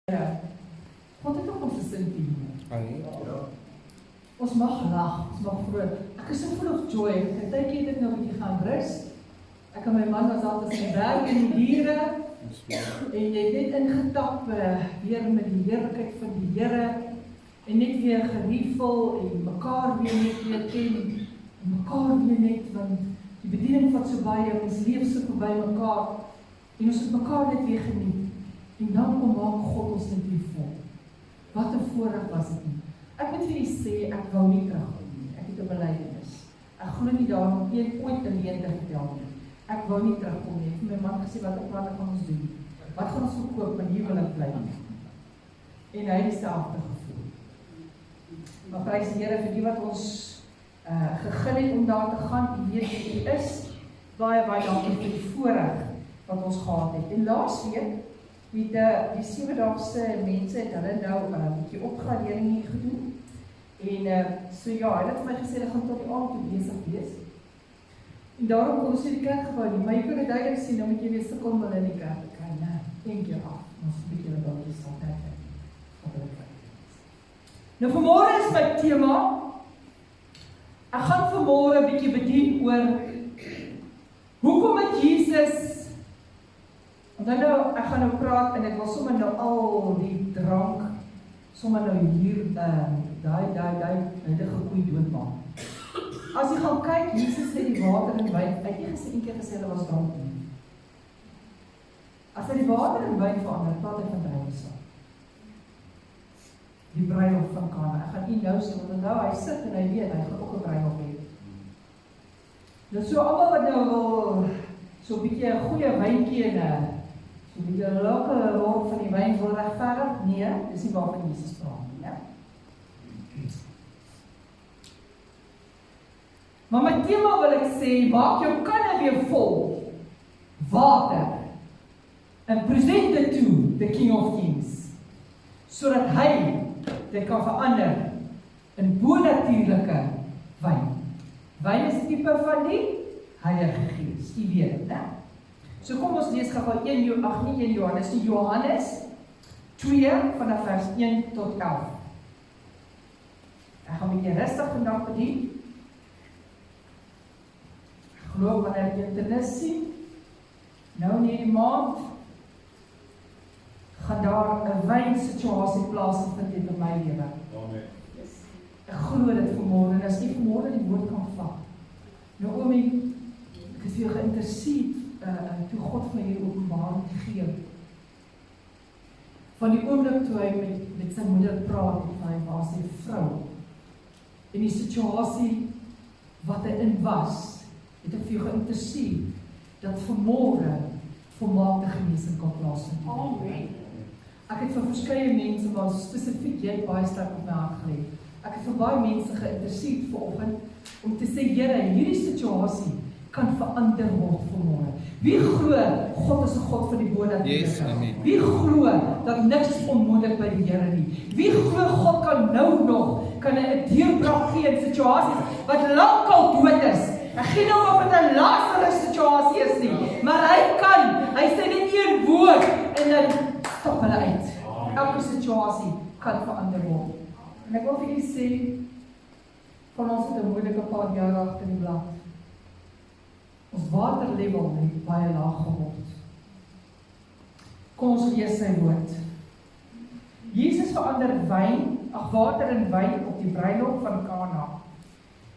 God het ook ons sin vir Ja. Ons mag lag, ons mag vrolijk. Ek is so full of joy. Ek tydjie het ek nou 'n bietjie gaan rus. Ek en my man was altyd in die werk en die diere. En jy het net ingetap weer met die heerlikheid van die Here. En net weer geriefel en mekaar weer net weer ken. En mekaar weer net, want die bediening vat so baie, ons leef so verby mekaar. En ons het mekaar net weer geniet. En dan kom maak God ons net weer vol. Wat 'n voorreg was dit nie. Ek moet vir u sê, ek wou nie terugkom nie. Ek het 'n belydenis. Ek glo nie daarom ooit in lewe vertel nie. Ek wou nie terugkom nie. Ek het my man gesê, wat planne gaan ons doen? Wat gaan ons verkoop, want hier wil ek bly. En hy het dieselfde gevoel. Maar prys die Here vir die wat ons gegil het om daar te gaan. U weet wie u is. Baie dankie vir die voorreg wat ons gehad het. En laasweek met die 7-daagse mense het hulle nou 'n bietjie opgradering hier gedoen. En so ja, hulle het vir my gesê hulle gaan tot die aand toe besig wees. En daarom kon ons nie die kerk gebou nie, maar jy kan dit duidelik sien, nou moet jy weer sukkel om hulle in die kerk te kry. Nee, denk jy af. Ons 'n bietjie hulle dalk sal kry. Nou vanmôre is my tema. Ek gaan vanmôre 'n bietjie bedien oor hoekom het Jesus. Want nou, ek gaan nou praat en ek wil sommer nou al die drank sommer nou hier daai gekoei doodmaak. As jy gaan kyk, Jesus sê die water en wyn, hy het nie gesê een keer gesê hulle was drank nie. As hy die water en wyn verander, praat hy van bruiloft. Die bruiloft van Kana. Ek gaan u nou sê, want nou hy sit en hy weet, hy gaan ook 'n bruiloft hê. Nou so almal wat nou wil so 'n bietjie 'n goeie wyntjie en so 'n bietjie 'n lekker rol van die wyn wil regverdig? Nee, dis nie waarvan Jesus praat nie, né? Maar my tema wil ek sê, maak jou kanne weer vol water en present dit toe the King of Kings, sodat hy dit kan verander in bonatuurlike wyn. Wyn is 'n tipe van die Heilige Gees, jy weet, né? So kom ons lees gou 1 Johannes, die Johannes 2 vanaf vers 1 tot 11. Ek gaan 'n bietjie rustig vandag bedien. Ek glo wanneer ek internis sien, nou in hierdie maand, gaan daar 'n wynsituasie plaasvind in my lewe. Amen. Ek glo dit vanmôre, en as jy vanmôre die woord kan vat. Naomi, ek het vir jou geïnterseed toe God vir hierdie openbaring gee. Van die oomblik toe hy met sy moeder praat, en hy was sy vrou. En die situasie wat hy in was, het ek vir jou geïnterseed dat vanmôre volmaakte genesing kan plaasvind. Amen. Ek het vir verskeie mense, maar spesifiek jy baie sterk op my hart gelê. Ek het vir baie mense geïnterseed vanoggend om te sê, Here, hierdie situasie kan verander word vanmôre. Wie glo God is 'n God van die bonatuurlike? Yes, amen. Wie glo dat niks is onmoontlik by die Here nie? Wie glo God kan nou nog 'n deurbraak gee in situasies wat lankal dood is? Ek gee nou of dit 'n Lazarus situasie is nie, maar hy sê net een woord en dan stap hulle uit. Elke situasie kan verander word. En ek wil vir julle sê, van ons het 'n moeilike paar jaar agter die blad. Ons waterlevel het baie laag geword. Kom ons lees sy woord. Jesus verander water in wyn op die bruiloft van Kana.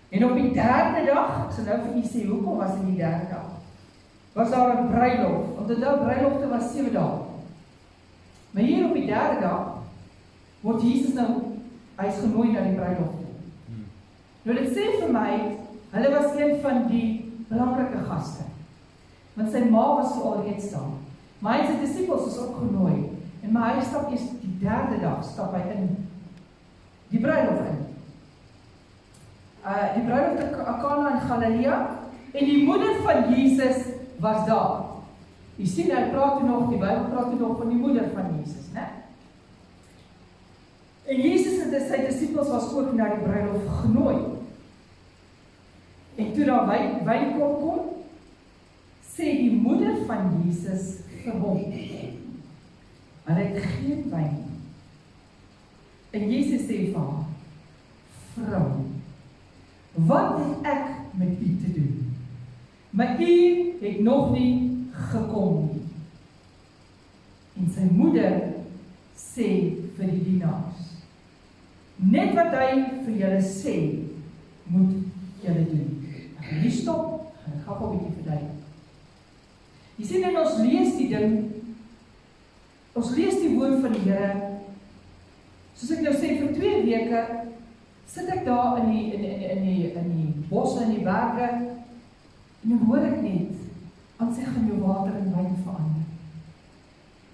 En op die 3de dag, ek sal nou vir julle sê, hoekom was dit die 3de dag? Was daar 'n bruiloft, want nou bruilofte was 7 dae. Maar hier op die 3de dag, word Jesus nou, hy is genooi na die bruiloft. Nou dit sê vir my, hulle was een van die belangrike gaste. Want sy ma was so alreeds daar. Maar hy sy disippels is ook genooi. En maar hy stap eers die 3de dag, stap hy in die bruiloft in. Die bruiloft in Kana in Galilea, en die moeder van Jesus was daar. Jy sien, hy praat toe nog, die Bybel praat toe nog van die moeder van Jesus, né? En Jesus en sy disippels was ook na die bruiloft genooi. En toe daar wyn sê die moeder van Jesus vir hom, Hulle het geen wyn nie. En Jesus sê vir haar, vrou, wat het ek met u te doen? My uur het nog nie gekom nie. En sy moeder sê vir die dienaars, net wat hy vir julle sê, moet julle doen. Ek gaan hier stop, ek gaan gou 'n bietjie verduidelik. Jy sien, en ons lees die ding, ons lees die woord van die Here, soos ek nou sê, vir 2 weke, sit ek daar in die bosse, in die berge, en dan hoor ek net, aan sê gaan jou water in wyn verander.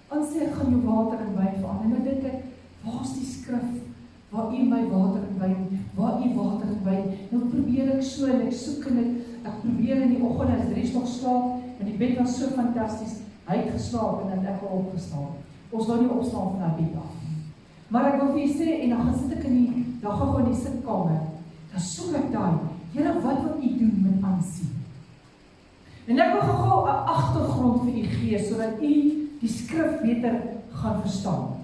Aan sê gaan jou water in wyn verander. En nou dink ek, waar is die skrif, waar u my water in wyn, waar u water in wyn? Nou probeer ek so, en ek soek en ek probeer in die oggend, as Dries nog slaap, en die bed was so fantasties, hy het geslaap, en dan ek al opgestaan. Ons wou nie opstaan van die bed af. Maar ek wil vir jy sê, en dan gaan sit ek dan gaan in die sitkamer, dan soek ek daai, Here, wat wil u doen met aansien? En ek wil gou 'n agtergrond vir u gee, sodat u die skrif beter gaan verstaan.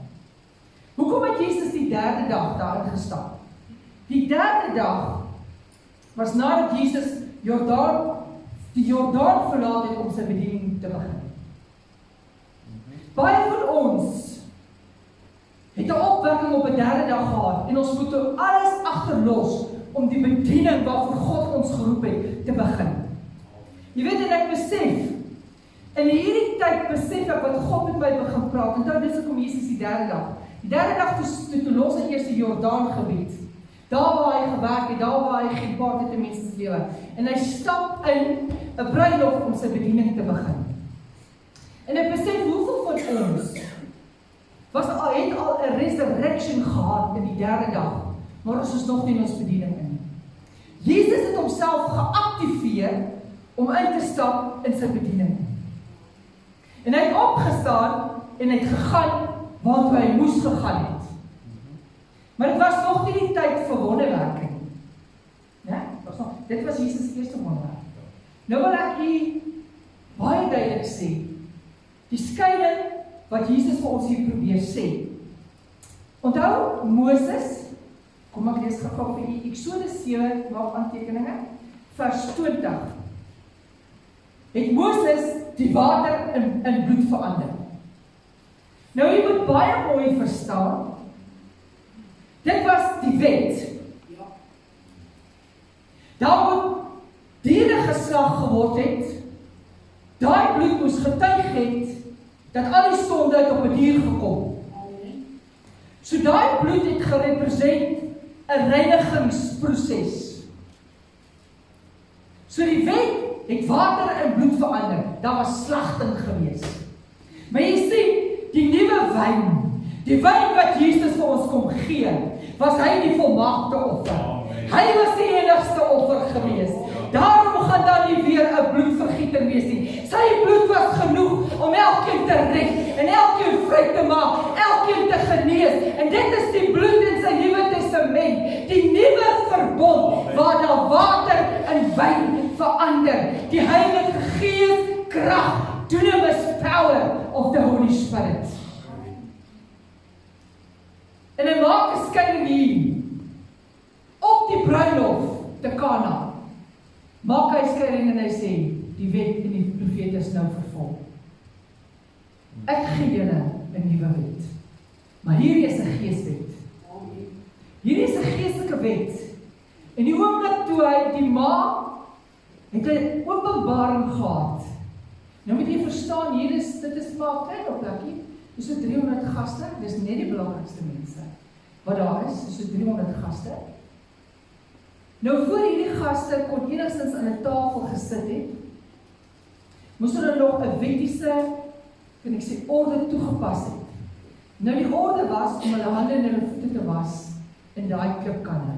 Hoekom het Jesus die 3de dag daarin gestap? Die 3de dag was nadat Jesus die Jordaan verlaat het om sy bediening te begin. Baie van ons het 'n opwekking op 'n 3de dag gehad, en ons moet alles agterlos om die bediening waarvoor God ons geroep het te begin. Jy weet, en ek besef, in hierdie tyd besef ek wat God met my begin praat, en dis ek om Jesus die 3de dag. Die 3de dag toe los hy eers die Jordaan gebied. Daar waar hy gewerk het, daar waar hy gepaard het in mense se lewe. En hy stap in 'n bruilof om sy bediening te begin. En ek besef hoeveel van ons het al 'n resurrection gehad in die 3de dag, maar ons is nog nie in ons bediening in. Jesus het homself geaktiveer om in te stap in sy bediening. En hy het opgestaan en hy het gegaan waartoe hy moes gegaan het. Maar dit was nog nie die tyd vir wonderwerke nie. Ja? Dit was Jesus se eerste wonderwerk. Nou wil ek hier baie duidelik sê, die skeiding wat Jesus vir ons hier probeer sê. Onthou, Moses, kom ek lees gou vir u, Eksodus 7, maak aantekeninge, vers 20. Het Moses die water in bloed verander. Nou, jy moet baie mooi verstaan, dit was die wet. Daar moet diere geslag geword het, daai bloed moes getuig het, dat al die sonde uit op 'n dier gekom. So daai bloed het gerepresent 'n reinigingsproses. So die wet het water in bloed verander. Daar was slagting gewees. Maar jy sien, die nuwe wyn, die wyn wat Jesus vir ons kom gee, was hy die volmaakte offer. Hy was die enigste offer gewees. Daarom gaan daar nie weer 'n bloedvergieting wees nie. Sy bloed was genoeg om elkeen te red en elkeen vry te maak, elkeen te genees. En dit is die bloed in sy Nuwe Testament, die nuwe verbond waar daar water in wyn verander. Die Heilige Gees krag, dunamis power of the Holy Spirit. En hy maak 'n skeiding hier op die bruilof te Kana. Maak hy skeiding en hy sê, die wet en die profete is nou vervul. Ek gee julle 'n nuwe wet. Maar hierdie is 'n geeswet. Hierdie is 'n geestelike wet. En die oomblik toe hy die ma het 'n openbaring gehad. Nou moet jy verstaan, dit is maar 'n klein plekkie. Dis so 300 gaste, dis net die belangrikste mense. Wat daar is so 300 gaste. Nou voor hierdie gaste kon enigstens aan 'n tafel gesit het, moes hulle nog 'n wettiese, kan ek sê, orde toegepas het. Nou die orde was om hulle hande en hulle voete te was in daai klipkanne.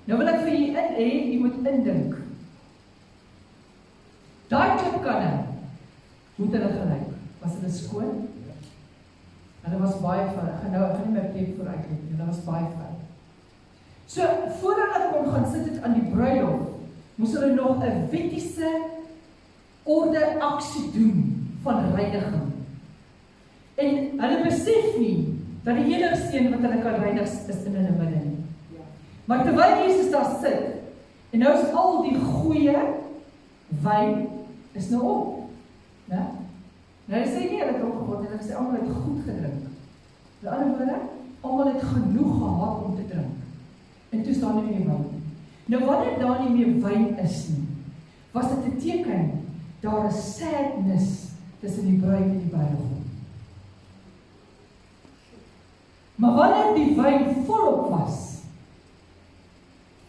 Nou wil ek vir julle hê, jy moet indink. Daai klipkanne, hoe het hulle gelyk? Was hulle skoon? Hulle was baie vuil. Nou, ek gaan nie my plek vooruit lê, hulle was baie vuil. So, voordat hulle kon gaan sit het aan die bruilof, moes hulle nog 'n wettiese orde aksie doen van reiniging. En hulle besef nie, dat die enigste een wat hulle kan reinig is in hulle midde nie. Maar terwyl Jesus daar sit, en nou is al die goeie wyn is nou op. né? Nou sê nie hulle het opgegod, hulle sê almal het goed gedrink. Met ander woorde, almal het genoeg gehad om te drink. En toe is daar nie meer wyn. Nou wanneer daar nie meer wyn is nie, was dit 'n teken, daar is sadness tussen die bruid en die bruidegom. Maar wanneer die wyn volop was,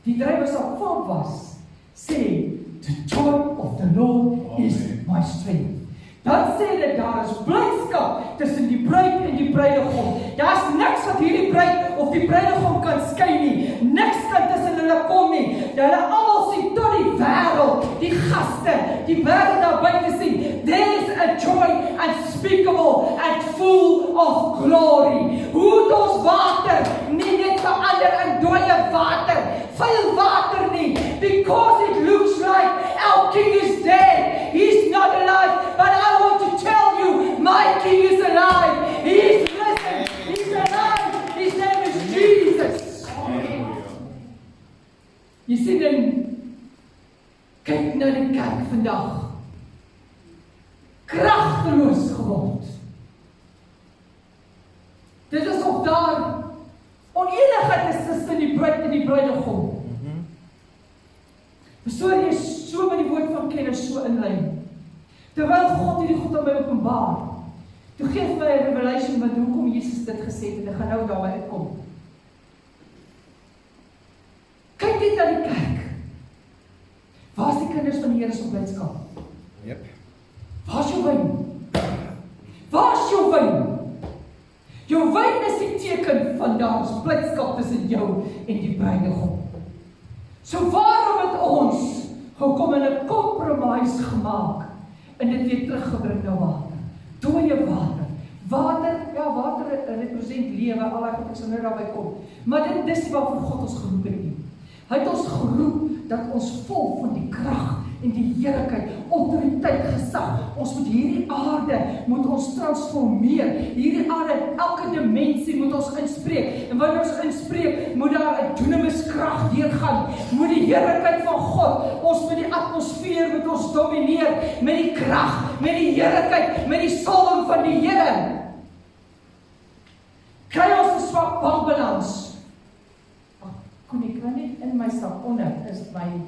die druiwe sap volop was, sê, the joy of the Lord is my strength. Dan sê dit, daar is blydskap tussen die bruid en die bruidegom. Daar is niks wat hierdie bruid of die bruidegom kan skei nie. Niks kan tussen hulle kom nie. Hulle almal sien tot die wêreld, die gaste, die wêreld daar buite sien. There is a joy unspeakable and full of glory. Hoe het ons water nie net verander in dooie water, vuil water nie, because it looks like our king is dead. He's not alive, but I want to tell you, my king is alive. He is risen. He's alive. His name is Jesus. Jy sien dan, kyk na die kerk vandag. Kragteloos geword. Dit is of daar onenigheid is tussen die bruid en die bruidegom. Verstaan jy so met die woord van kennis so inlyn. Terwyl God hierdie goed aan my openbaar, toe gee my 'n revelation wat hoekom Jesus dit gesê het en ek gaan nou daarby uitkom. Kyk net na die kerk. Waar is die kinders van die Here se blydskap? Yep. Waar is jou wyn? Waar is jou wyn? Jou wyn is die teken van daar is blydskap tussen jou en die bruidegom. So waarom het ons gekom en 'n compromise gemaak en dit weer teruggebring na water? Dooie water. Water represent lewe, al ek sal nou daarby kom. Maar dit is nie waarvoor God ons geroep het nie. Hy het ons geroep dat ons vol van die krag en die heerlikheid, autoriteit, gesag. Ons moet hierdie aarde moet ons transformeer. Hierdie aarde, elke dimensie moet ons inspreek. En wanneer ons inspreek, moet daar 'n dunamis krag deurgaan. Moet die heerlikheid van God, ons met die atmosfeer moet ons domineer met die krag, met die heerlikheid, met die salwing van die Here. Kry ons 'n swak bankbalans. Kon ek kan nie in my sak onder is my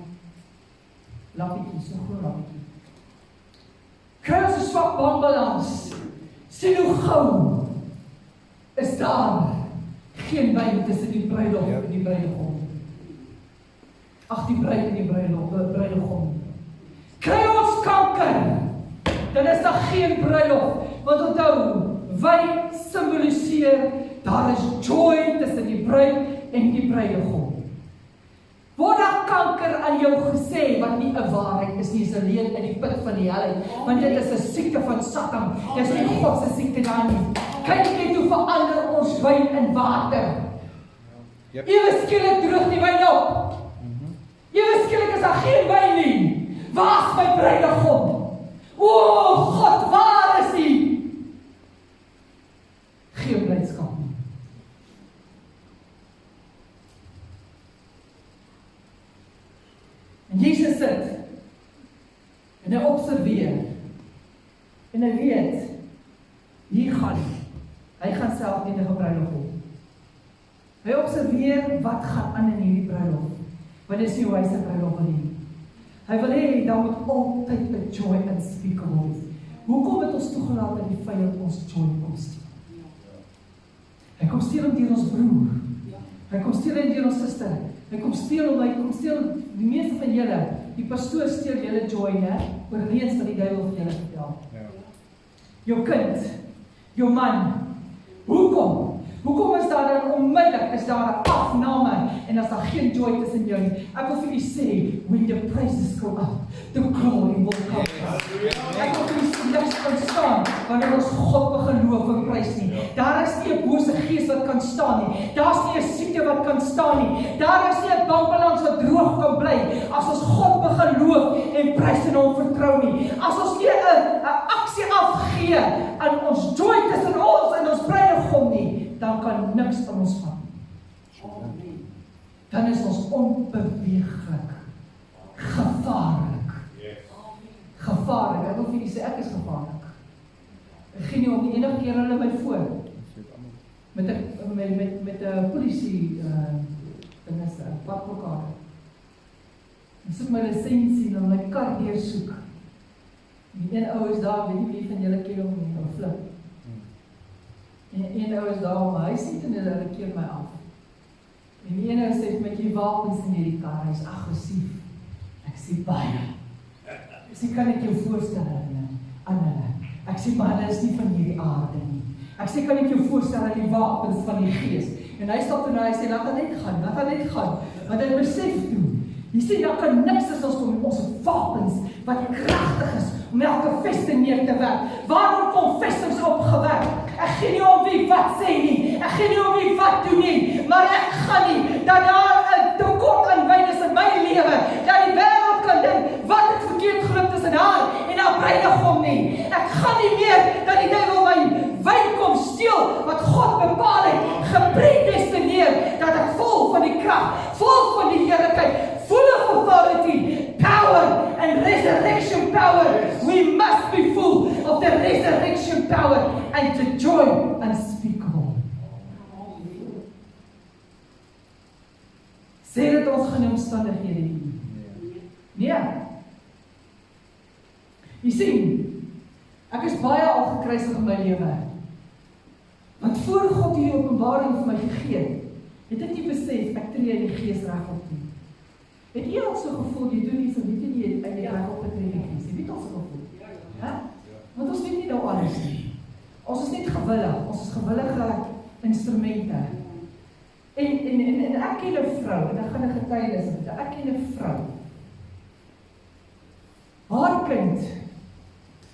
lappietjie, so groot lappietjie. Kry ons 'n swak bankbalans. Sien hoe gou is daar geen wyn tussen die bruidegom en die bruidegom. Ag, die bruid en die bruidegom. Kry ons kanker, dan is daar geen bruiloft. Want onthou, wyn simboliseer, daar is joy tussen die bruid en die bruidegom. Word daar kanker aan jou gesê, wat nie 'n waarheid is nie, is alleen in die put van die hel, want dit is 'n siekte van Satan, dit is nie God se siekte daar nie. Kyk net hoe verander ons wyn in water. Ewe skielik droog die wyn op. Ewe skielik is daar geen wyn nie. Waar is my bruidegom? O God, waar is hy? Geen blydskap nie. En Jesus sit en hy observeer en hy weet, hier gaan hy gaan self nie 'n bruiloft hê. Hy observeer wat gaan aan in hierdie bruiloft, want dit is nie hoe hy sy bruiloft wil hê. Hy wil hê, daar moet altyd 'n joy unspeakable wees. Hoekom het ons toegelaat dat die vyand ons joy kom steel? Hy kom steel om deur ons broer, hy kom steel om deur ons suster, hy kom steel die meeste van julle, die pastoor steel julle joy, né? Oorreeds wat die duiwel vir julle vertel. Jou kind, jou man, hoekom? Hoekom is daar dan onmiddellik, is daar 'n afname, en as daar geen joy tussen jou nie? Ek wil vir u sê, when the praises go up, the glory will come. Ek wil vir u niks kan staan, wanneer ons God begin loof en prys nie. Daar is nie 'n bose gees wat kan staan nie. Daar is nie 'n siekte wat kan staan nie. Daar is nie 'n bankbalans wat droog kan bly, as ons God begin loof en prys en hom vertrou nie. As ons nie 'n aksie afgee gee aan ons joy tussen ons en ons bruidegom nie, dan kan niks van ons van. Dan is ons onbeweeglik, gevaarlik. Gevaarlik, ek wil vir julle sê, ek is gevaarlik. Ek gee nie om die enige keer hulle my voor, met 'n polisie, padblokkade. Ek soek my lisensie en my kar deursoek. Die een ou is daar, weet nie wie van julle ken hom nie, of Flip. En een ou is daar om my huis nie, en hulle keer my af. En die ene sê met jy wapens in hierdie kar, hy is aggressief. Ek sê baie. Ek sê, kan ek jou voorstel aan hulle? Ek sê, maar hulle is nie van hierdie aarde nie. Ek sê, kan ek jou voorstel aan die wapens van die gees? En hy stap en hy sê, laat hy net gaan. Want hy besef toe, hy sê, daar kan niks as ons kom, ons wapens, wat kragtig is, om elke vesting neer te werk. Waarom kom vestings opgewerk? Ek gee nie om wie wat sê nie, ek gee nie om wie wat doen nie, maar ek gaan nie, dat daar 'n tekort aan wyn is in my lewe, dat die wêreld kan dink, wat het verkeerd geloop tussen haar en haar bruidegom nie. Ek gaan nie meer, dat die duiwel my wyn kom steel, wat God bepaal het, gepredestineer, dat ek vol van die krag, vol van die heerlikheid, full of authority, power and resurrection power. We must be full of the resurrection power and the joy unspeakable. Sê dit ons gaan die omstandighede nie. Nee. Jy sien, ek is baie al gekruisig in my lewe. Want voor God hierdie openbaring vir my gegee, het ek nie besef, ek tree in die gees reg op nie. Het jy al so gevoel, jy doen iets en weet jy nie, uit die reg opgetree in die gees? Jy weet al so gevoel? Ja? Want ons weet nie nou alles nie. Ons is net gewillig, ons is gewillige instrumente. En ek ken 'n vrou, en ek gaan 'n getuienis, ek ken 'n vrou. Haar kind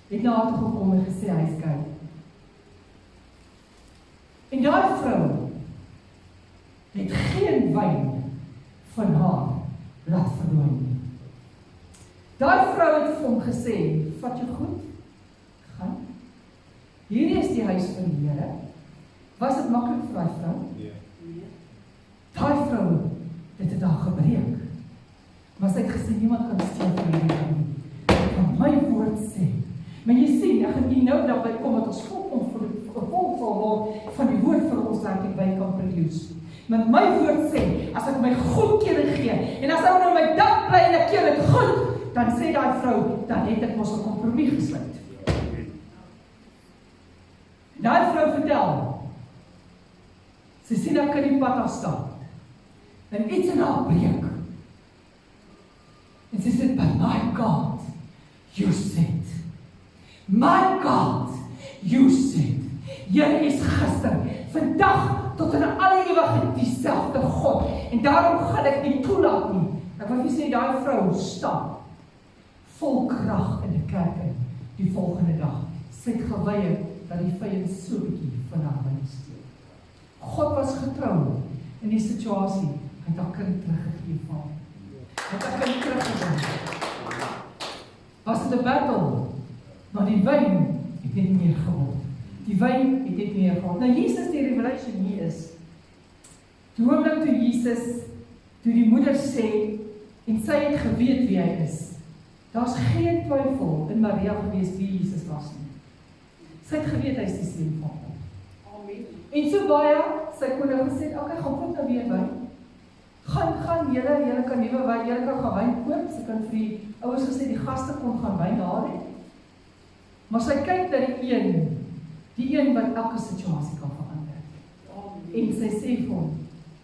het na haar toe gekom en gesê, hy is gay. En daai vrou het geen wyn van haar laat verlooi nie. Daai vrou het vir hom gesê, vat jou goed, gaan. Hierdie is die huis van die Here. Was dit maklik vir daai vrou? Nee. Daai vrou het haar gebreek. Maar sy het gesê, niemand kan steel van hierdie nie. Ek kan my woord sê. Maar jy sien, ek gaan hier nou daarby kom, dat ons vol sal word van die woord vir ons laat die wyn kan produce. Met my woord sê, as ek my goedkeuring gee, en as ek nou my dak bly en ek keer dit goed, dan sê daai vrou, dan het ek mos 'n kompromie gesluit. Daai vrou vertel, sy sien ek kan die pad afstap, en iets in haar breek, en sy sê, but my God, you said, my God, you said, Here is gister, vandag, tot in alle ewigheid dieselfde God, en daarom gaan ek nie toelaat nie. Ek wil vir sê, daai vrou stap vol krag in die kerk in, die volgende dag. Sy het geweier dat die vyand so bietjie van haar wyn steel. God was getrou in die situasie, hy het haar kind teruggegee van. Hy het haar kind teruggegee. Was dit 'n battle? Maar die wyn het nie meer geword. Die wyn het net meer gehad. Nou Jesus die revelation hier is. Die oomblik toe Jesus, toe die moeder sê, en sy het geweet wie hy is. Daar's geen twyfel in Maria gewees wie Jesus was nie. Sy het geweet hy is die seun van God. Amen. En so baie, sy kon nou gesê, okay, gaan koop nou weer wyn. Gaan julle kan nuwe wyn, julle kan gaan wyn koop. Sy kan vir die ouers gesê, die gaste kon gaan wyn daar hê. Maar sy kyk na die een wat elke situasie kan verander. En sy sê vir hom,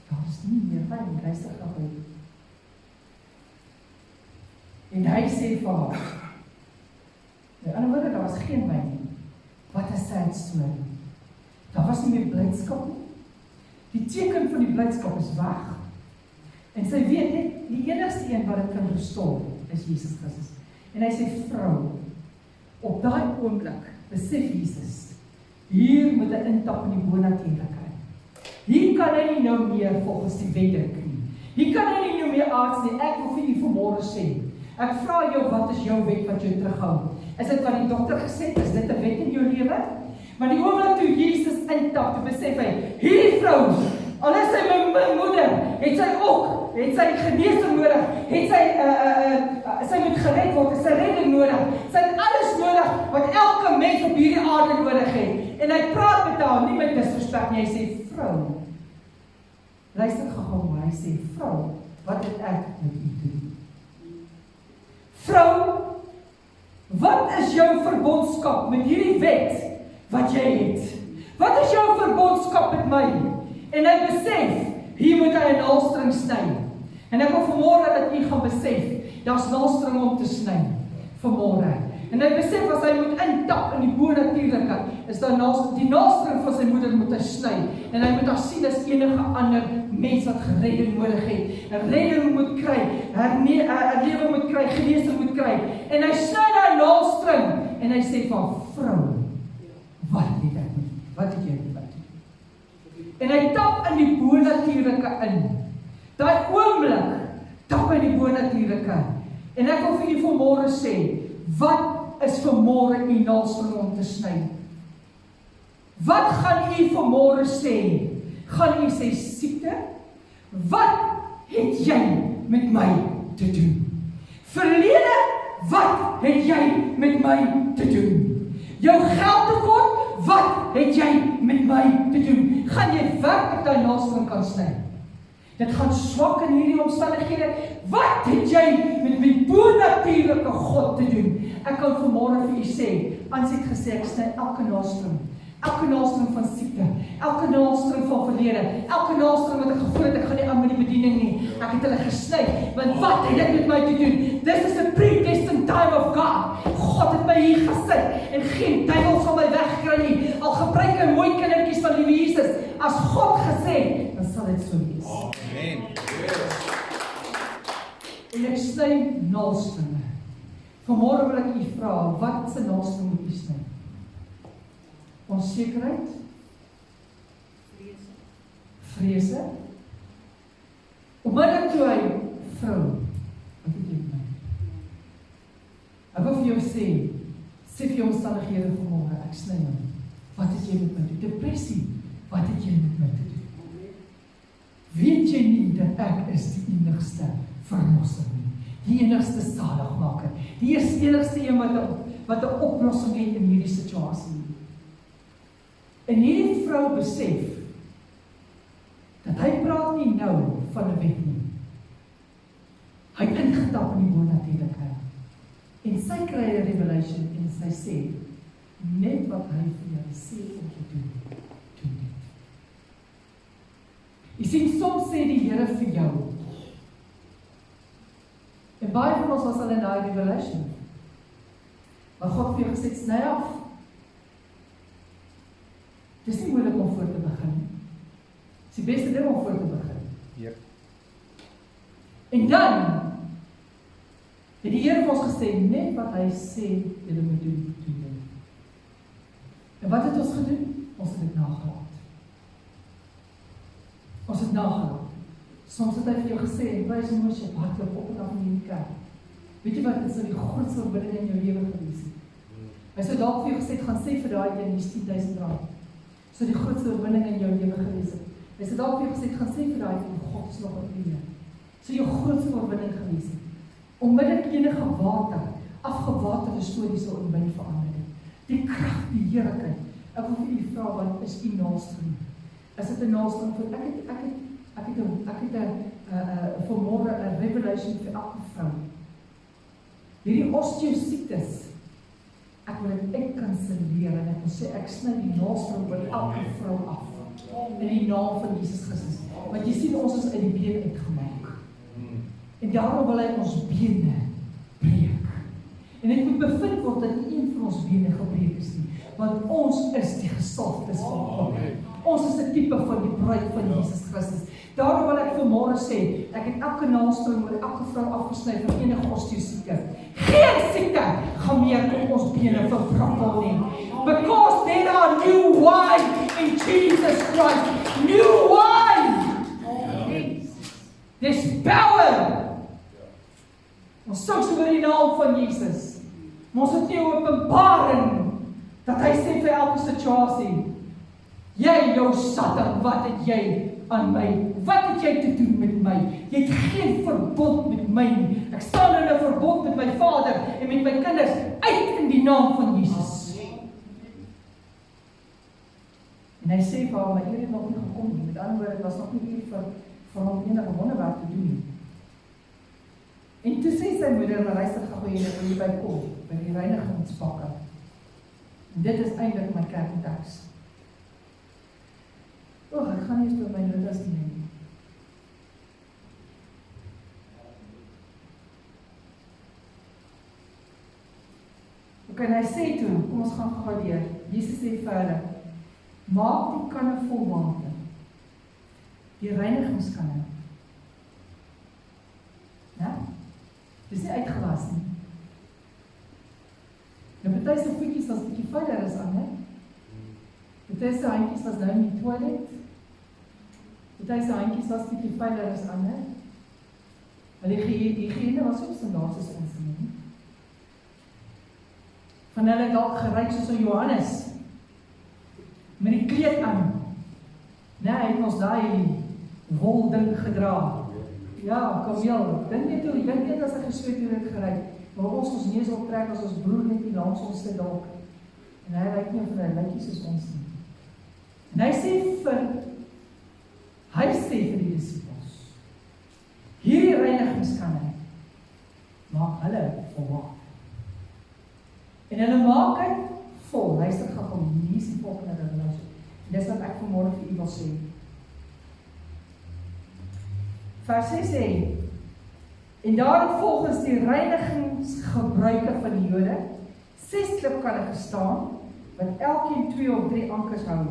daar is nie meer wyn, luister gou. En hy sê vir haar, in ander woorde, daar was geen wyn nie. Wat 'n sad story. Daar was nie meer blydskap nie. Die teken van die blydskap is weg. En sy weet net, die enigste een wat dit kan restore, is Jesus Christus. En hy sê, vrou, op daai oomblik, besef Jesus, hier moet hy intap in die bonatuurlikheid. Hier kan hy nie nou meer volgens die wettek nie. Hier kan hy nie nou meer aards nie. Ek wil vir u vanmôre sê, Ek vra jou, wat is jou wet wat jou terughou? Is dit wat die dokter gesê het, is dit 'n wet in jou lewe? Maar die oomblik toe Jesus intap, toe besef hy, hierdie vrou, al is sy my moeder, het sy genesing nodig, sy moet gered word, het sy redding nodig, sy het alles nodig wat elke mens op hierdie aarde nodig het. En hy praat met haar, nie met disrespek nie, hy sê, vrou, luister gou, maar hy sê, vrou, wat het ek met u te doen? Vrou, wat is jou verbondskap met hierdie wet wat jy het? Wat is jou verbondskap met my? En hy besef, hier moet hy 'n naaldstring sny. En ek wil vanmôre dat u gaan besef, daar's naaldstring om te sny vanmôre. En hy besef as hy moet intap in die bonatuurlike, is daar die naaldstring van sy moeder moet hy sny. En hy moet haar sien as enige ander mens wat geredding nodig het. 'n redding moet kry, 'n lewe moet kry, genesing moet kry. En hy sny daai naaldstring en hy sê van, vrou, wat het ek nie? Wat het jy nie? En hy tap in die bonatuurlike in. Daai oomblik tap hy die bonatuurlike. En ek wil vir u vanmôre sê, wat is vanmôre u naaldstring om te sny? Wat gaan u vanmôre sê? Gaan u sê siekte? Wat het jy met my te doen? Verlede, wat het jy met my te doen? Jou geldtekort, wat het jy met my te doen? Gaan jy werklik daai naaldstring kan sny? Dit gaan swak in hierdie omstandighede. Wat het jy met my bonatuurlike God te doen? Ek kan vanmôre vir u sê, Ans het gesê, ek sny elke naaldstring. Elke naaldstring van siekte, elke naaldstring van verlede, elke naaldstring wat ek gevoel het, ek gaan nie aan met die bediening nie. Ek het hulle gesny, want wat het dit met my te doen? This is a predestined time of God. God het my hier gesit, en geen duiwel sal my wegkry nie. Al gebruik hy mooi kindertjies van Liewe Jesus, as God gesê, dan sal dit so wees. Amen. En ek sny naaldstringe. Vanmôre wil ek u vra, wat se naaldstring moet u sny? Onsekerheid? Vrese? Onmiddellik toe hy, vrou, wat het jy met my? Ek wil vir jou sê vir jou omstandighede vanmôre, ek sny my. Wat het jy met my te doen? Depressie, wat het jy met my te doen? Weet jy nie dat ek is die enigste verlosser nie? Die enigste saligmaker. Die is die enigste een wat 'n oplossing het in hierdie situasie. En hierdie vrou besef dat hy praat nie nou van 'n wet nie. Hy het ingetap in die bonatuurlike. En sy kry 'n revelation en sy sê, net wat hy vir jou sê om te doen, doen dit. Jy sien, soms sê die Here vir jou, en baie van ons was al in daai revelation, maar God vir jou gesê, sny af. Dis nie moeilik om voor te begin. Dis die beste ding om voor te begin. Yep. En dan het die Here vir ons gesê, net wat hy sê, julle moet doen, doen dit. En wat het ons gedoen? Ons het dit nagelaat. Ons het nagelaat. Soms het hy vir jou gesê, en wees en worship, hardloop op en af in die kerk. Weet jy wat, dit is die grootste oorwinning in jou lewe gewees het. Hy sou dalk vir jou gesê, gaan sê vir daai een, hier is R10,000. So die grootste oorwinning in jou lewe gewees het. Hy sê dalk vir jou gesê, gaan sê vir daai een, God is nog op die. So jou grootste oorwinning gewees het. Onmiddellik enige water, afgewaterde stories sal in my verander. Die krag, die heerlikheid. Ek wil vir u vra, wat is u naaldstring? Is dit 'n naaldstring vir ek het 'n vanmôre 'n revelation vir elke vrou. Hierdie osteosiektes, ek wil dit kanselleer en ek wil sê ek sny die naaldstring by elke vrou af. In die naam van Jesus Christus. Want jy sien ons is uit die been uitgemaak. En daarom wil hy ons bene breek. En dit moet bevind word dat nie een van ons bene gebreek is nie. Want ons is die gesalfdes van God. Ons is 'n tipe van die bruid van Jesus Christus. Daarom wil ek vanmôre sê, ek het elke naaldstring oor elke vrou afgesny van enige osteosiekte. Geen siekte gaan meer op ons bene verbrokkel nie. Because there are new wine in Jesus Christ. New wine! There's power! Ons sing so oor die naam van Jesus. Maar ons het nie 'n openbaring dat hy sê vir elke situasie, jy jou Satan, wat het jy aan my? Wat het jy te doen met my? Jy het geen verbond met my nie. Ek staan in 'n verbond met my Vader en met my kinders uit in die naam van Jesus. En hy sê vir hom, my uur het nog nie gekom nie. Met ander woorde, dit was nog nie uur vir hom enige wonderwerk te doen nie. En toe sê sy moeder, maar luister gou jy by kom, by die reinigingspakke. En dit is eintlik my kerkteks. Ek gaan nie eens door my notas neem. En hy sê toe, kom ons gaan gou deur. Jesus sê verder, maak die kanne vol water. Die reinigingskanne. Ja? Dis nie uitgewas nie. Nou party se voetjies was bietjie vuiler as ander. Party se handjies was nou in die toilet. Party se handjies was bietjie vuiler as ander. Want die higiëne was ook so naas as ons nie. Van hulle dalk geryk soos een Johannes, met die kleed aan. Nee, hy het ons daai wol ding gedra. Ja, kameel, dink net as hy gesweet hoe dit geryk, maar ons neus optrek as ons broer net die langs ons sit dalk. En hy ryk nie van hy lykie soos ons nie. En hy sê vir die disciples, hierdie reinigingskanne, maak hulle volwaar. En hulle maak het vol, luister gou, hier is die volgende revelation. En dis wat ek vanmorgen vir u wil sê. Vers 6 sê, en daar het volgens die reinigingsgebruike van die Jode 6 klipkanne gestaan, wat elkeen 2 of 3 ankers hou.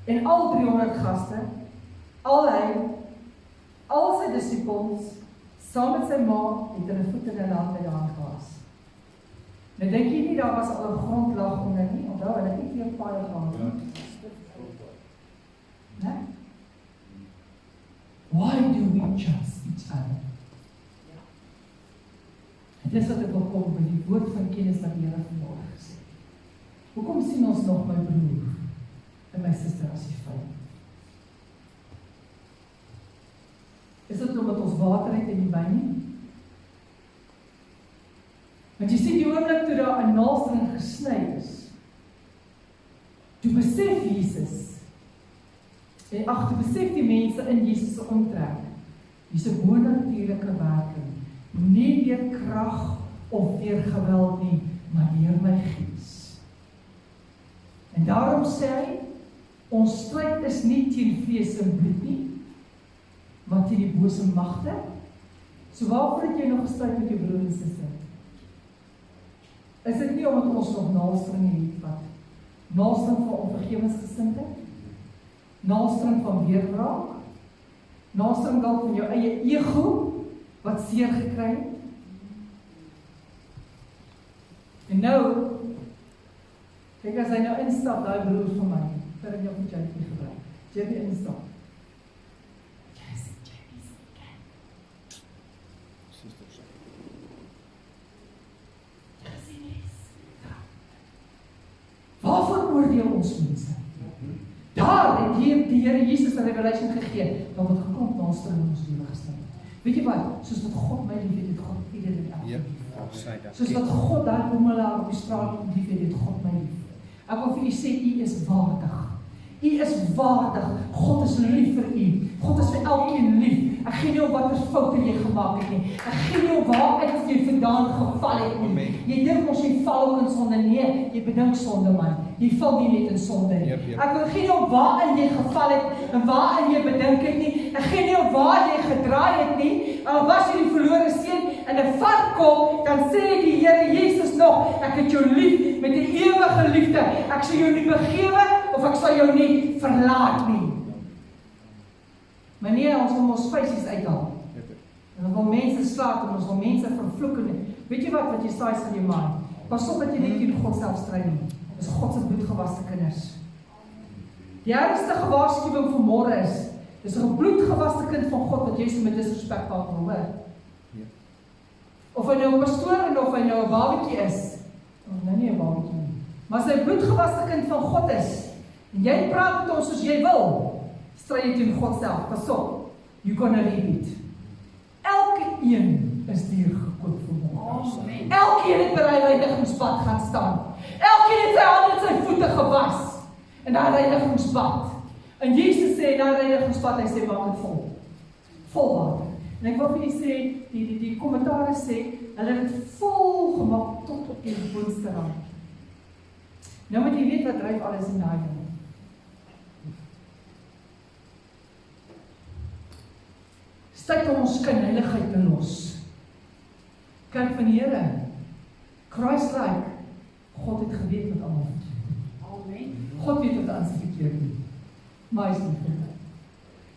En al 300 gaste, al sy disciples, saam met sy ma, het hulle voet in hulle hande daan gewas. Nou dink jy nie, daar was al 'n grondlag onder nie, onthou, hulle het nie weer paie gehad nie. Ne? Why do we judge each other? En dis wat ek wil kom by die woord van kennis wat die Here vanmorgen gesê. Hoekom sien ons nog my broer en my suster as die vyand? Is dit omdat ons water het en die wyn nie? Want jy sien die oomblik toe daar 'n naaldstring gesny is, toe besef Jesus, en toe besef die mense in Jesus se omtrek, dis 'n bonatuurlike werking, nie deur krag of deur geweld nie, maar deur my Gees. En daarom sê hy, ons stryd is nie teen vlees en bloed nie, maar teen die bose magte. So waarvoor het jy nog gestryd met jou broer en suster? Is dit nie omdat ons nog naaldstring het wat? Naaldstring van onvergewensgesindheid? Naaldstring van weerwraak? Naaldstring dalk van jou eie ego wat seer gekry het? En nou, kyk as hy nou instap, daai broer van my, vir ek jou met jy nie gebruik. Jy instap. Waarvoor oordeel ons mense? Daar het die Here Jesus 'n revelation gegee, dan word gekom naaldstring in ons lewe gestel. Weet jy wat? Soos wat God my liefhet, het God iedereen lief. Soos wat God daai boemelaar op die straat liefhet, het God my lief. Ek wil vir u sê, u is waardig. U is waardig. God is lief vir u. God is vir elkeen lief. Ek gee nie op watter foute jy gemaak het nie. Ek gee nie op waaruit jy vandaan geval het nie. Jy dink ons jy val ook in sonde. Nee, jy bedink sonde man. Jy val nie net in sonde nie. Ek wil gee nie op waarin jy geval het en waarin jy bedink het nie. Ek gee nie op waar jy gedraai het nie. Al was jy die verlore seun en 'n vat kom, dan sê die Here Jesus nog, ek het jou lief met 'n ewige liefde. Ek sal jou nie begewe of ek sal jou nie verlaat nie. Maar nee, ons wil ons feisies uithaal. En ons wil mense slaat en ons wil mense vervloek. Weet jy wat jy saai sal jy maai? Pas op dat jy net teen God self stry nie. Dis God se bloedgewaste kinders. Die ergste gewaarskuwing vir môre is, dis 'n bloedgewaste kind van God wat jy so met disrespek kan hoor. Of hy nou 'n pastoor en of hy nou 'n babatjie is, of nou nie 'n babatjie nie, maar as hy bloedgewaste kind van God is, en jy praat met ons soos jy wil, stry jy teen God self, pas op, you're gonna reap it. Elke een is duur gekoop vir ons. Elkeen het by die reinigingspad gaan staan. Elkeen het sy hande en sy voete gewas in die reinigingspad. En Jesus sê in die reinigingspad, hy sê maak het vol. Vol water. En ek wil vir julle sê, die kommentaare sê, hulle het het vol gemaak tot op die boonste rand. Nou moet jy weet wat dryf alles in daai ding. Tyd om ons skynheiligheid te los. Kerk van die Here, Christ-like, God het geweet wat almal verkeerd doen. Amen. God weet wat aan sy verkeerd doen. Maar hy is nie vir my.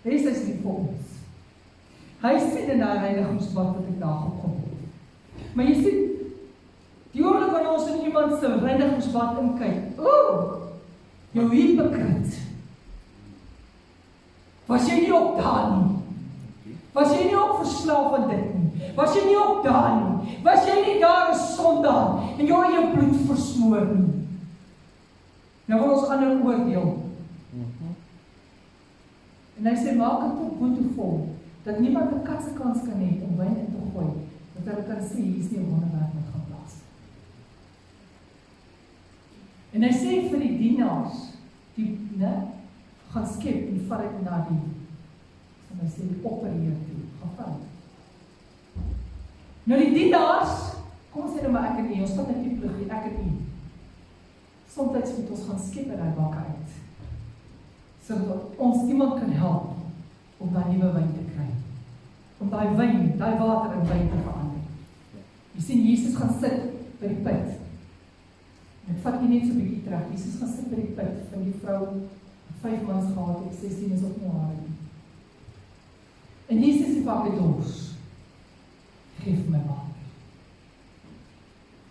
Hy is nie vir ons. Hy sien in die reinigingsbad wat ek daar gekom het. Maar jy sien, die oomblik wanneer ons in iemand se reinigingsbad inkyk, jou hypocriet. Was jy nie op daar nie? Was jy nie ook verslaaf van dit nie? Was jy nie ook daar nie? Was jy nie daar 'n sondaar en jy het jou bloed versmoor nie? Nou wil ons ander oordeel. En hy sê, maak het tot boetevol, dat niemand 'n katse kans kan hê om wyn in te gooi, dat hulle kan sê, hier is nie 'n wonderwerk wat gaan plaas. En hy sê vir die dienaars, die gaan skep en vat dit na die, en hy sê, die opereer toe, gaan vat. Nou die dienaars, kom ons sê nou maar ek en u, ons vat in typologie, ek en u. Somtyds moet ons gaan skep in die bak uit, sodat ons iemand kan help om daai nuwe wyn te kry. Om daai wyn, daai water in wyn te verander. Jy sien, Jesus gaan sit by die put. En ek vat nie net so 'n bietjie terug. Jesus gaan sit by die put van die vrou wat 5 mans gehad het, 16 is op nie haar nie. En Jesus sê vir haar dors, geef my water.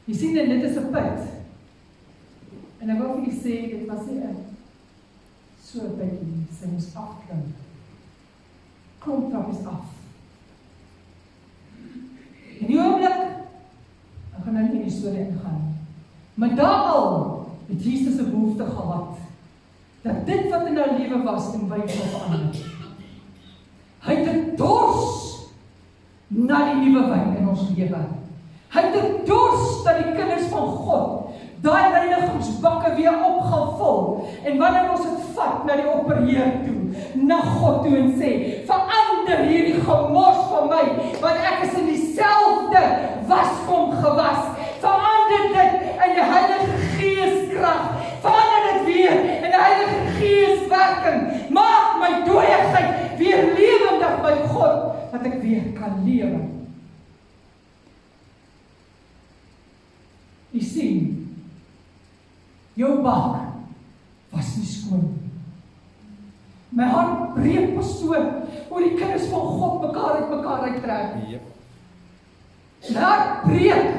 Jy sien, dit is 'n put. En ek wil vir julle sê, dit was nie 'n so 'n bietjie, sy moes afklim. Klomp trappies af. En die oomblik, ek gaan nou nie in die storie ingaan, maar daar al het Jesus 'n behoefte gehad, dat dit wat in haar lewe was, in wyn sal verander. Hy het 'n dors na die nuwe wyn in ons lewe. Hy het 'n dors dat die kinders van God daai reinigingsbakke weer op gaan vul. En wanneer ons dit vat na die opperheer toe, na God toe en sê, verander hierdie gemors van my, want ek is in dieselfde waskom gewas. Verander dit in die Heilige Gees krag. Verander dit weer in die Heilige Gees werking. Maak my dooiigheid weer lewendig by God, dat ek weer kan lewe. Jy sien, jou bak was nie skoon. My hart breek, pastoor, hoe die kinders van God mekaar uittrek. Yep. My hart breek,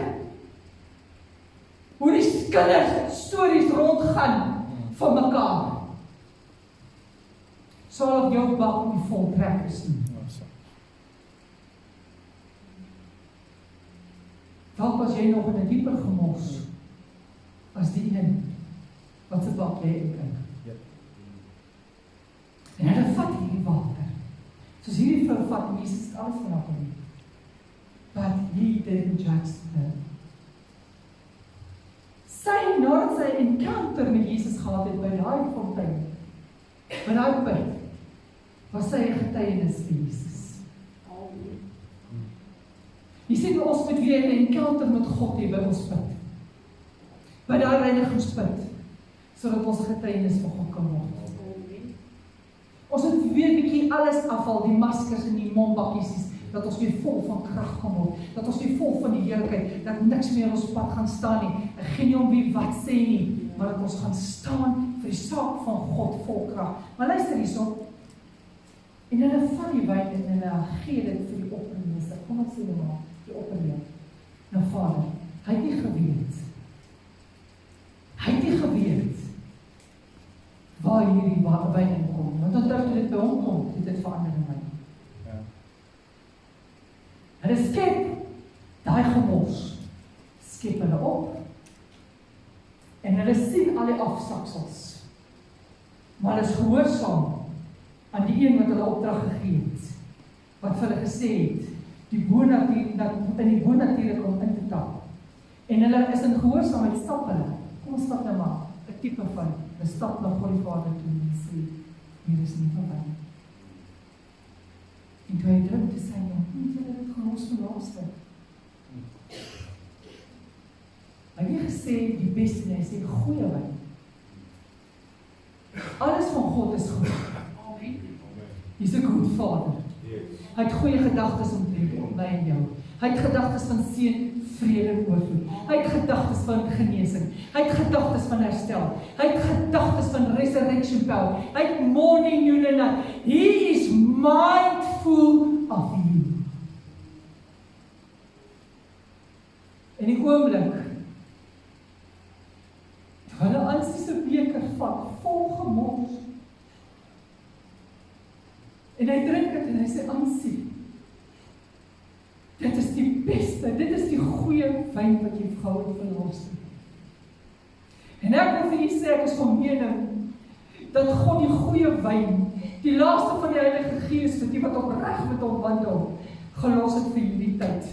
hoe die kinders stories rondgaan van mekaar. Sal of jou bak nie vol trek is nie. Dalk was jy nog in 'n dieper gemors as die een wat se bak jy inkyk. Yep. En hulle vat hierdie water. Soos hierdie vrou vat, en Jesus het alles van haar gedoen. But he didn't judge her. Sy, nadat sy 'n encounter met Jesus gehad het by daai fontein, by daai put, was sy 'n getuienis vir Jesus. Jy sien, ons moet weer 'n encounter met God hê by ons put. By daai reinigingsput, sodat ons 'n getuienis vir God kan word. Ons moet weer 'n bietjie alles afval, die maskers en die mondbakkies, dat ons weer vol van krag kan word, dat ons weer vol van die heerlikheid, dat niks meer ons pad gaan staan nie. Ek gee nie om wie wat sê nie, maar dat ons gaan staan vir die saak van God vol krag. Maar luister hierson, en hulle vat die wyn en hulle gee dit vir die oppermeester. Kom ons sê nou maar, die oppermeester. Nou Vader, hy het nie geweet. Hy het nie geweet waar hierdie wyn inkom. Want onthou toe dit by hom kom, het dit verander in my. Ja. Hulle skep daai gemors skep hulle op, en hulle sien al die afsaksels, maar hulle is gehoorsaam aan die een wat hulle opdrag gegee het, wat vir hulle gesê het, in die bonatuurlike om in te tap. En hulle is in gehoorsaamheid stap hulle. Kom ons stap nou maar, 'n tipe van, hulle stap na God die Vader toe en sê, hier is nie van my. En toe hy druk te sê, jy het gehoors van laaste. Hy het gesê, die beste, en hy sê, goeie wyn. Alles van God is goed. Hy is 'n goed Vader. Hy het goeie gedagtes omtrent my en jou. Hy het gedagtes van seën, vrede en oorvloed. Hy het gedagtes van genesing. Hy het gedagtes van herstel. Hy het gedagtes van resurrection power. Hy het morning, noon and night. He is mindful of you. En die oomblik, hulle aansie se beker vat, vol gemors. En hy drink dit en hy sê, aansie, dit is die beste, dit is die goeie wyn wat jy gehou het van laaste. En ek wil vir jy sê, ek is van mening, dat God die goeie wyn, die laaste van die Heilige Gees, die wat opreg met hom wandel, gelos het vir hierdie tyd.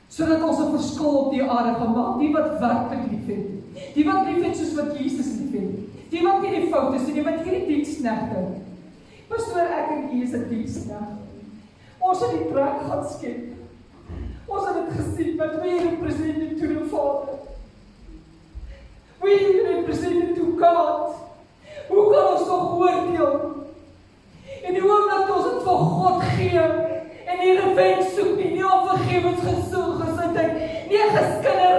Sodat ons 'n verskil op die aarde gaan maak, die wat werklik lief het, die wat lief het soos wat Jesus lief het, die wat nie die foute sien, die wat hierdie diensknegte. Pastoor, ek en u is 'n diensknegt. Ons het die plek gaan skep. Ons het dit gesien, but we represent it to the Father. We represent it to God. Hoe kan ons nog oordeel? En die oomblik ons het vir God gee, en die revenge soek nie om vergewensgesindheid, nie 'n geskinder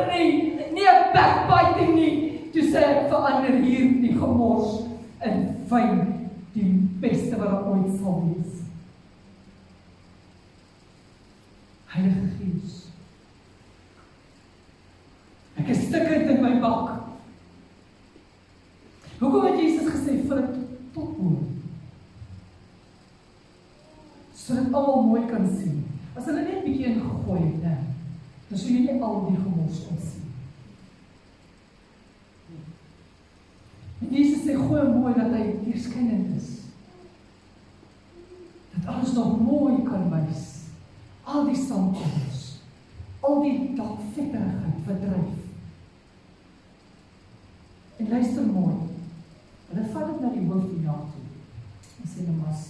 nie 'n backbiting nie, toe sê ek verander hier die gemors in wyn, die beste wat daar ooit sal wees. Heilige Gees, ek is stikkend in my bak. Hoekom het Jesus gesê, vul dit tot oor? Sodat almal mooi kan sien. As hulle net 'n bietjie ingegooi het, dan sou jy nie al die gemors kon sien. En Jesus sê gooi mooi dat hy deurskynend is. Dat alles nog mooi kan wys. Al die saamkoms, al die vetterigheid verdryf. En luister mooi. Hulle vat dit na die hoofdienaar toe. En sê nou mas.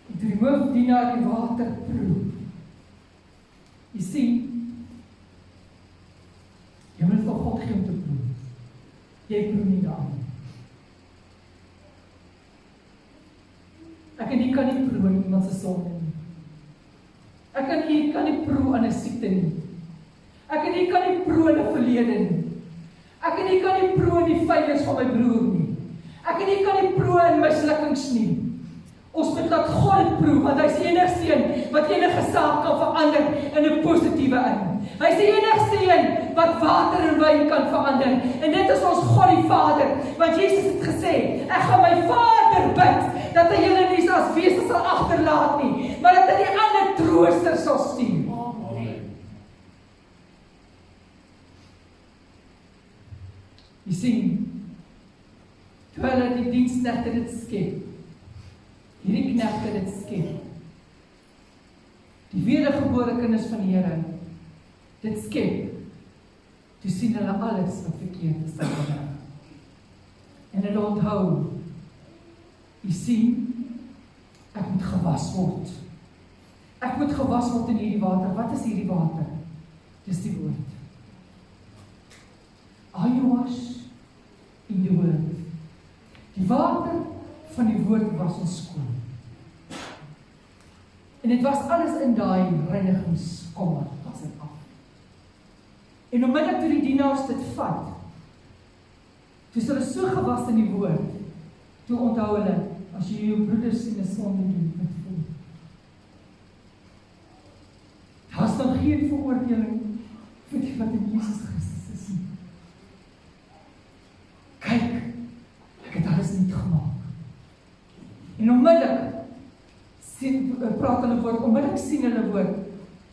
Die hoofdienaar die water proe. Jy sien, jy moet vir God gee om te proe. Jy proe nie daarin. Ek en jy kan nie proe in iemand se sonde nie. Ek en jy kan nie proe aan 'n siekte nie. Ek en jy kan nie proe in 'n verlede nie. Ek en jy kan nie proe in die failures van my broer nie. Ek en jy kan nie proe in mislukkings nie. Ons moet laat God proe, want hy is die enigste een wat enige saak kan verander in 'n positiewe in. Hy is die enigste een wat water en wyn kan verander. En dit is ons God die Vader, want Jesus het gesê, ek gaan my Vader bid, dat hy julle nie as wese sal agterlaat nie, maar dat hy die ander trooster sal stuur. Jy sien, terwyl die diensknegte dit skep, hierdie knegte dit skep, die wedergebore kinders van die Here, dit skep, toe sien hulle alles wat verkeerd is daarin. En hulle onthou, jy sien, ek moet gewas word. Ek moet gewas word in hierdie water. Wat is hierdie water? Dis die woord. Are you washed in the word? Die water van die woord was ons skoon. En dit was alles in daai reinigingskommer, was dit af. En onmiddellik toe die dienaars dit vat, toe is hulle so gewas in die woord, toe onthou hulle, as jy jou broeders in 'n sonde doen, wat voel. Daar is dan geen veroordeling vir die wat in Jesus Christus is nie. Kyk, ek het alles nie gemaak. En onmiddellik praat hulle woord, onmiddellik sien hulle woord,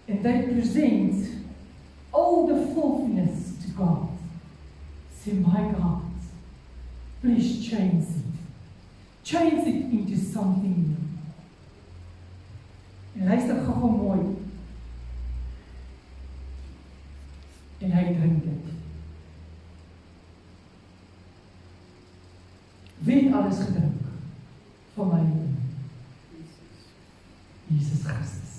and they present all the filthiness to God. Say, my God, please change it. Change it into something new. En luister gou mooi. En hy drink dit. Wie het alles gedrink? Van my leven. Jesus Christus.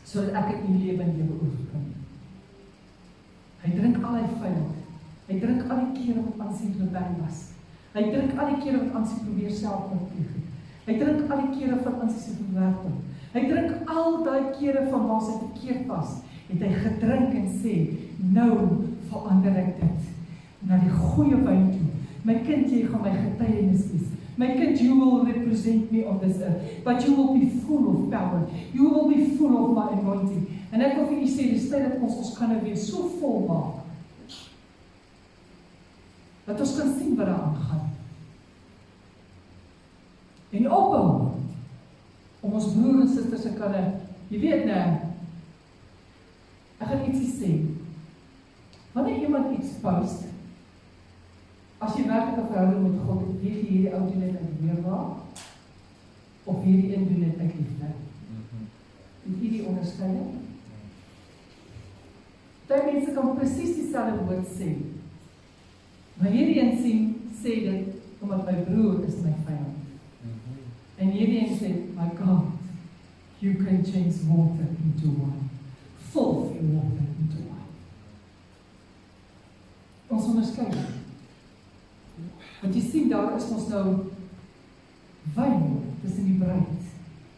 Sodat ek het die lewe in jou oorkom. Hy drink al die vyand. Hy drink al die kere wat aan sy rebel was. Hy drink al die kere wat aan sy probeer selfmoord pleeg het. Hy drink al die kere van aan sy verwerping. Hy drink al die kere van waar sy verkeerd was. Het hy gedrink en sê, nou verander ek dit na die goeie wyn toe. My kind, jy gaan my getuienis wees. My kind, you will represent me on this earth, but you will be full of power. You will be full of my anointing. En ek wil vir u sê, die tyd dat ons kan nou weer so vol maak, dat ons kan sien wat daar aangaan. En ophou, om ons broer en susters te kan, jy weet nou, ek gaan ietsie sê, wanneer iemand iets post, as jy werklik 'n verhouding met God, weet jy hierdie ou doen dit uit weerwaar, of hierdie een doen dit uit liefde. En jy die onderskeiding? Daar mense kan presies dieselfde woord sê, maar hierdie een sê dit, omdat my broer is my vyand. En hierdie een sê, my God, you can change water into wine. Full your water into wine. Ons onderskeiding. Want jy sien, daar is ons nou wyn tussen die bruid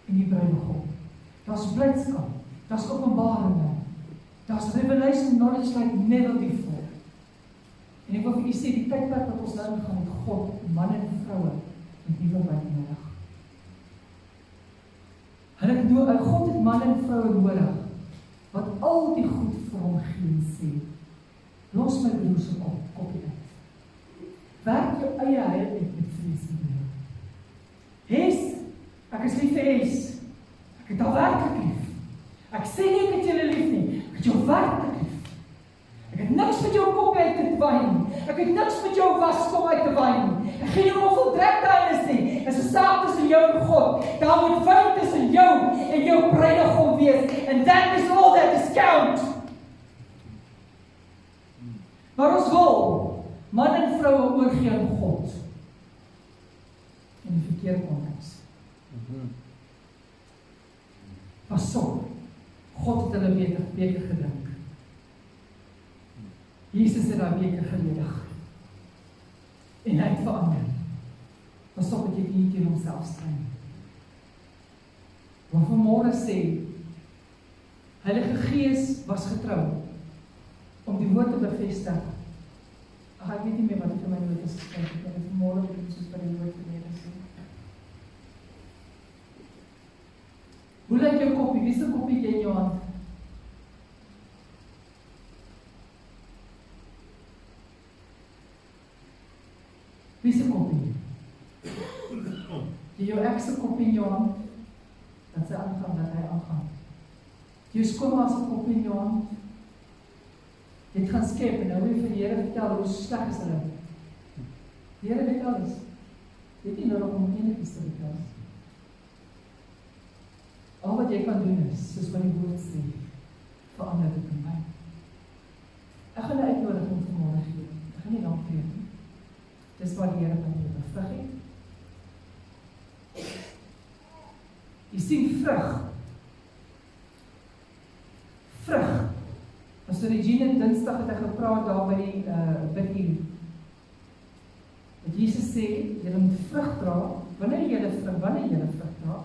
en die bruidegom. Daar's blydskap, daar's openbaringe, daar's revelation knowledge like never before. En ek wil vir u sê, die tydperk wat ons nou gaan met God, man en vroue, met nuwe wyn nodig. God het man en vroue nodig, wat al die goed vir hom gee en sê, los my broer se koppie uit. Werk jou eie heil uit met vrees en beheer. Hes, ek is lief vir Hes. Ek het al werklik lief. Ek sê nie ek het julle lief nie, ek het jou werklik lief. Ek het niks met jou kop uit te wyn. Ek het niks met jou waskom uit te wyn. Ek gee jou hoeveel drek daar is nie. Dit is 'n saak tussen jou en God. Daar moet wyn tussen jou en jou bruidegom wees. And that is all that is count. Maar ons wil man en vroue oorgee aan God. In die verkeerde konteks. Pas op. God het hulle beker gedrink. Jesus het daai beker geledig. En hy het verander. Pas op dat jy nie teen homself stry nie. Want vanmôre sê, Heilige Gees was getrou om die woord te bevestig. Ek weet nie meer wat ek in my notas geskryf het, maar vanmôre wil ek soos by die woord gelees sê. Hoe lyk jou koppie? Wie se koppie het jy in jou hand? Wie se koppie? Jy jou ek se koppie in jou hand, dat sy aangaan, dat hy aangaan. Jou skoonma se koppie in jou hand, jy het gaan skep, en nou wil jy vir die Here vertel, hoe sleg is hulle. Die Here weet alles. Jy het nie nodig om enigiets te vertel. Al wat jy kan doen is, soos wat die woord sê, verander dit in my. Ek gaan die uitnodiging vanmôre gee. Ek gaan nie lank gee nie. Dis waar die Here van jou vrug het. Jy sien vrug. Vrug. As Regine Dinsdag het hy gepraat daar by die bidhuur. Dat Jesus sê, julle moet vrug dra, wanneer julle vrug dra,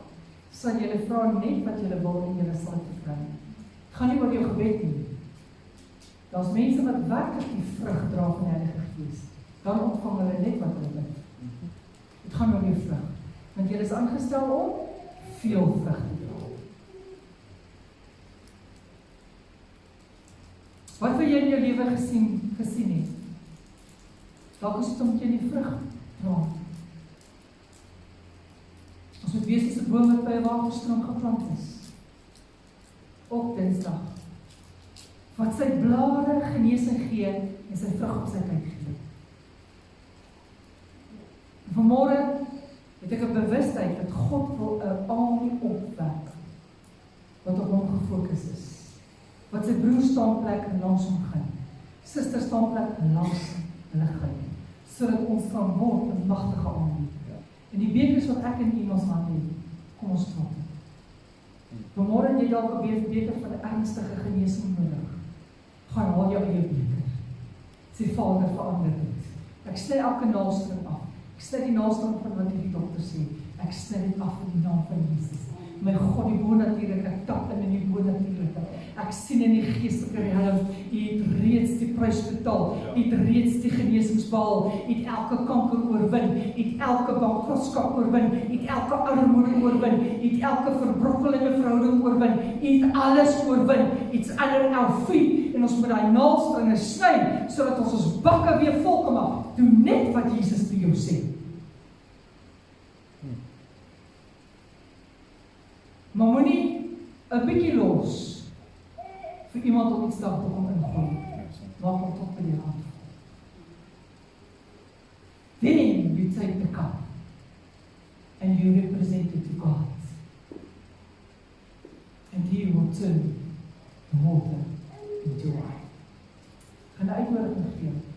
sal julle vra net wat julle wil en julle sal dit kry. Het gaan nie oor jou gebed nie. Daar's mense wat werklik die vrug dra van die Heilige Gees. Dan ontvang hulle net wat hulle bid. Het gaan oor jou vrug. Want julle is aangestel om veel vrug te dra. Wat wil jy in jou lewe gesien het? Dalk is dit om jy die vrug dra. Ons moet wees as 'n boom wat by 'n waterstroom geplant is. Op Dinsdag. Wat sy blare genesing gee en sy vrug op sy tyd gee. Vanmôre het ek 'n bewustheid dat God wil 'n army opwek wat op hom gefokus is. Wat sy broer staanplek langs hom gaan. Suster staanplek langs hulle gaan. Sodat ons kan word 'n magtige army. En die bekers wat ek in ons hand het, kom ons trok. Vanmôre het jy dalk 'n beker van 'n ernstige genesing nodig. Gaan haal jou eie beker. Sê Vader, verander dit. Ek sny elke naalstring af. Ek sny die naalstring van wat die dokter sê. Ek sny dit af in die naam van Jesus. My God, die bonatuurlike, ek tap in die bonatuurlike. Ek sien in die geestelike realm, U het reeds die prys betaal. U het reeds die genesings behaal. U het elke kanker oorwin. U het elke bankrotskap oorwin. U het elke armoede oorwin. U het elke verbrokkelende verhouding oorwin. U het alles oorwin. It's under our feet. En ons moet daai naaldstringe sny, sodat ons bakke weer vol kan maak. Doen net wat Jesus vir jou sê. Maar moenie 'n bietjie los vir iemand om iets te kom ingooi. Maak hom tot by die hand. Then you take the cup and you represent it to God. And He will turn the water into wine. Gaan uitnodiging gee.